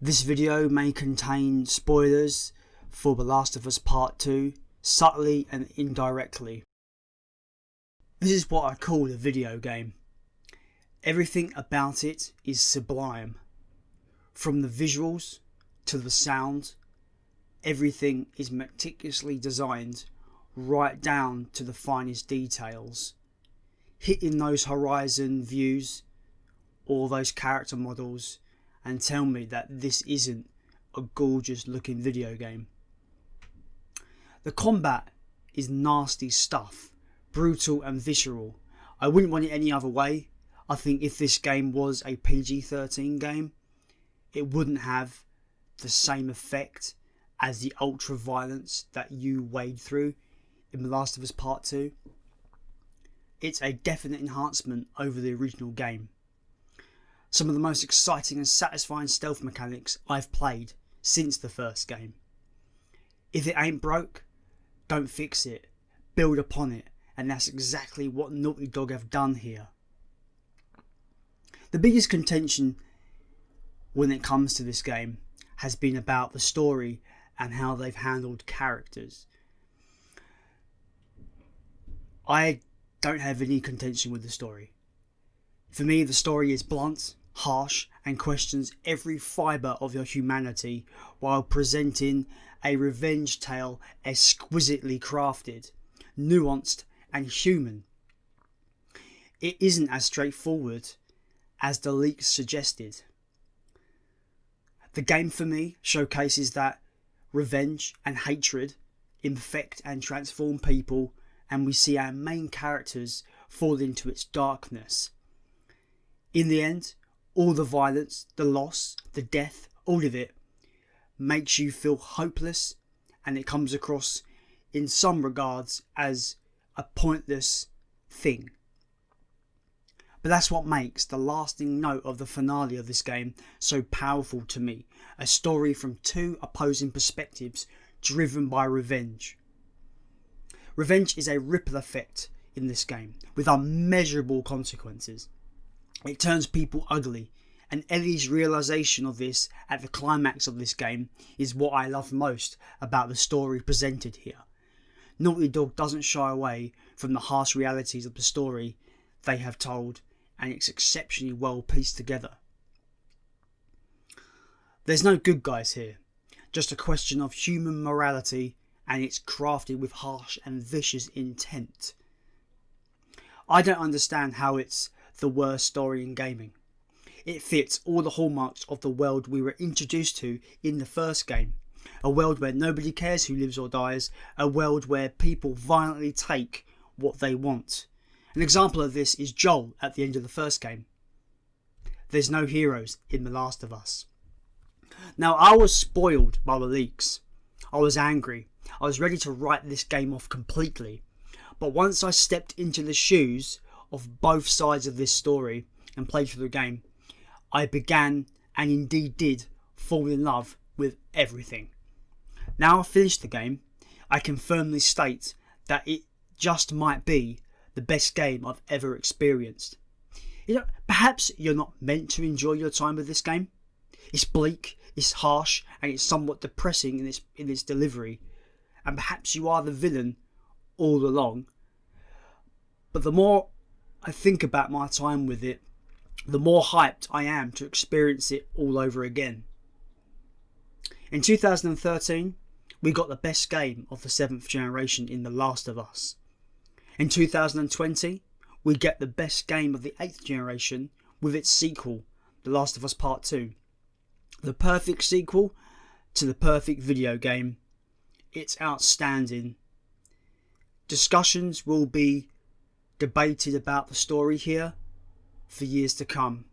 This video may contain spoilers for The Last of Us Part 2, subtly and indirectly. This is what I call a video game. Everything about it is sublime. From the visuals to the sound, everything is meticulously designed right down to the finest details. Hitting those horizon views or those character models and tell me that this isn't a gorgeous looking video game. The combat is nasty stuff, brutal and visceral. I wouldn't want it any other way. I think if this game was a PG-13 game, it wouldn't have the same effect as the ultra violence that you wade through in The Last of Us Part 2. It's a definite enhancement over the original game. Some of the most exciting and satisfying stealth mechanics I've played since the first game. If it ain't broke, don't fix it, build upon it, and that's exactly what Naughty Dog have done here. The biggest contention when it comes to this game has been about the story and how they've handled characters. I don't have any contention with the story. For me, the story is blunt, harsh, and questions every fibre of your humanity while presenting a revenge tale exquisitely crafted, nuanced, and human. It isn't as straightforward as the leaks suggested. The game for me showcases that revenge and hatred infect and transform people, and we see our main characters fall into its darkness. In the end, all the violence, the loss, the death, all of it makes you feel hopeless, and it comes across in some regards as a pointless thing. But that's what makes the lasting note of the finale of this game so powerful to me. A story from two opposing perspectives driven by revenge. Revenge is a ripple effect in this game with unmeasurable consequences. It turns people ugly, and Ellie's realisation of this at the climax of this game is what I love most about the story presented here. Naughty Dog doesn't shy away from the harsh realities of the story they have told, and it's exceptionally well pieced together. There's no good guys here, just a question of human morality, and it's crafted with harsh and vicious intent. I don't understand how it's the worst story in gaming. It fits all the hallmarks of the world we were introduced to in the first game. A world where nobody cares who lives or dies. A world where people violently take what they want. An example of this is Joel at the end of the first game. There's no heroes in The Last of Us. Now, I was spoiled by the leaks. I was angry. I was ready to write this game off completely. But once I stepped into the shoes of both sides of this story and played through the game, I began, and indeed did, fall in love with everything. Now I've finished the game, I can firmly state that it just might be the best game I've ever experienced. Perhaps you're not meant to enjoy your time with this game. It's bleak, it's harsh, and it's somewhat depressing in its delivery. And perhaps you are the villain all along. But the more I think about my time with it, the more hyped I am to experience it all over again. In 2013, we got the best game of the 7th generation in The Last of Us. In 2020, we get the best game of the 8th generation with its sequel, The Last of Us Part 2. The perfect sequel to the perfect video game. It's outstanding. Discussions will be debated about the story here for years to come.